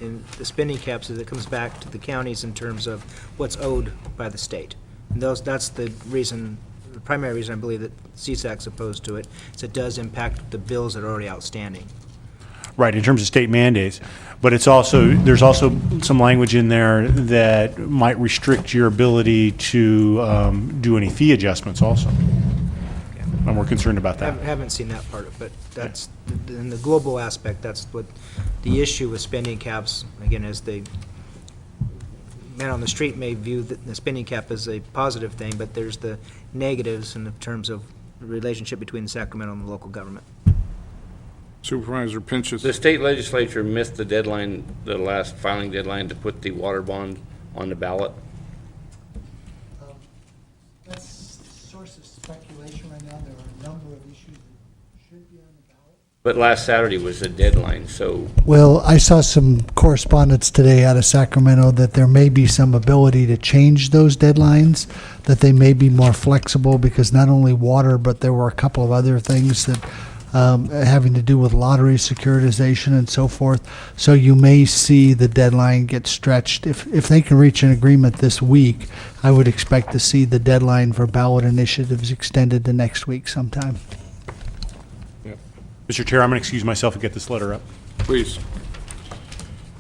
in the spending caps is it comes back to the counties in terms of what's owed by the state. And that's the reason, the primary reason I believe that CSAC's opposed to it, is it does impact the bills that are already outstanding. Right, in terms of state mandates, but it's also, there's also some language in there that might restrict your ability to do any fee adjustments also. And we're concerned about I that. haven't seen that part of it, but that's, in the global aspect, that's what the issue with spending caps, again, is the man on the street may view the spending cap as a positive thing, but there's the negatives in terms of the relationship between Sacramento and the local government. Supervisor Pinchas. The state legislature missed the deadline, the last filing deadline to put the water bond on the ballot. That's source of speculation right now. There are a number of issues that should be on the ballot. But last Saturday was the deadline, so Well, I saw some correspondence today out of Sacramento that there may be some ability to change those deadlines, that they may be more flexible because not only water, but there were a couple of other things that having to do with lottery securitization and so forth. So you may see the deadline get stretched. If they can reach an agreement this week, I would expect to see the deadline for ballot initiatives extended to next week sometime. Mr. Chair, I'm going to excuse myself and get this letter up. Please.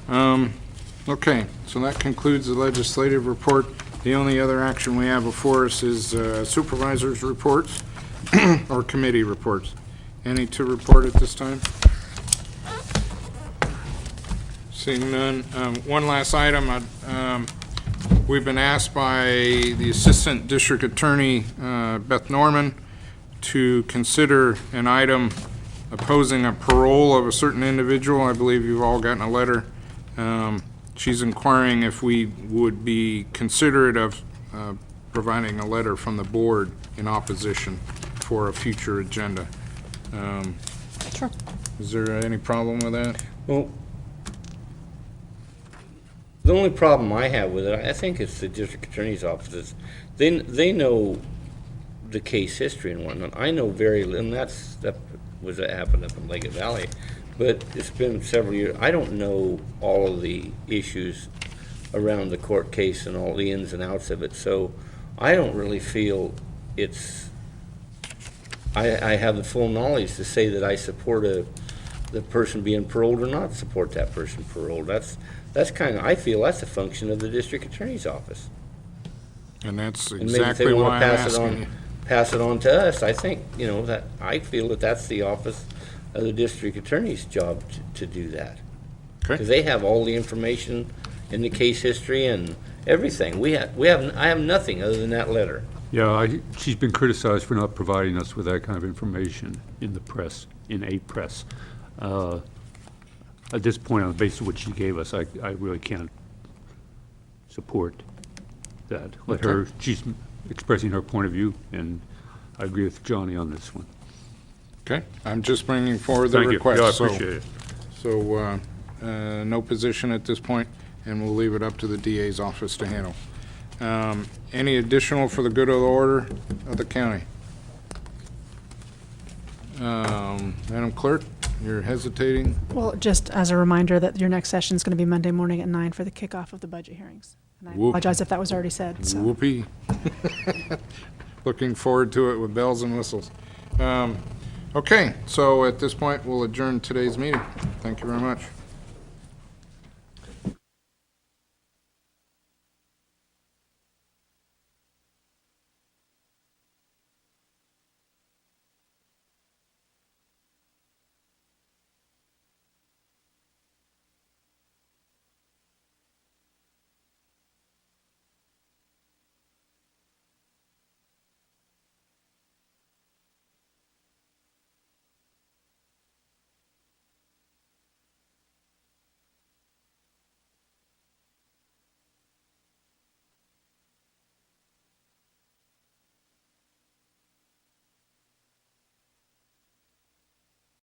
Okay, so that concludes the legislative report. The only other action we have before us is supervisors' reports or committee reports. Any to report at this time? Seeing none. One last item. We've been asked by the Assistant District Attorney, Beth Norman, to consider an item opposing a parole of a certain individual. I believe you've all gotten a letter. She's inquiring if we would be considerate of providing a letter from the board in opposition for a future agenda. Sure. Is there any problem with that? well, the only problem I have with it, I think it's the district attorney's offices. They know the case history and whatnot. I know very little, and that happened up in Leggett Valley, but it's been several years. I don't know all of the issues around the court case and all the ins and outs of it, so I don't really feel it's, I have the full knowledge to say that I support the person being paroled or not support that person paroled. That's kind of, I feel that's a function of the district attorney's office. And that's And maybe if exactly they why want I'm to pass it asking you. on, pass it on to us, I think, that I feel that that's the office of the district attorney's job to do that. Okay. Because they have all the information in the case history and everything. I have nothing other than that letter. Yeah, she's been criticized for not providing us with that kind of information in the press, in a press. At this point, on the basis of what she gave us, I really can't support that. Let her, she's expressing her point of view, and I agree with Johnny on this one. Okay, I'm just bringing forward the Thank you. request. Yeah, I so- appreciate it. So, no position at this point, and we'll leave it up to the DA's office to handle. Any additional for the good of the order of the county? Madam Clerk, you're hesitating? Well, just as a reminder that your next session is going to be Monday morning at 9 for the kickoff of the budget hearings. And I Whoop. apologize if that was already said. So. Whoopee. Looking forward to it with bells and whistles. Okay, so at this point, we'll adjourn today's meeting. Thank you very much.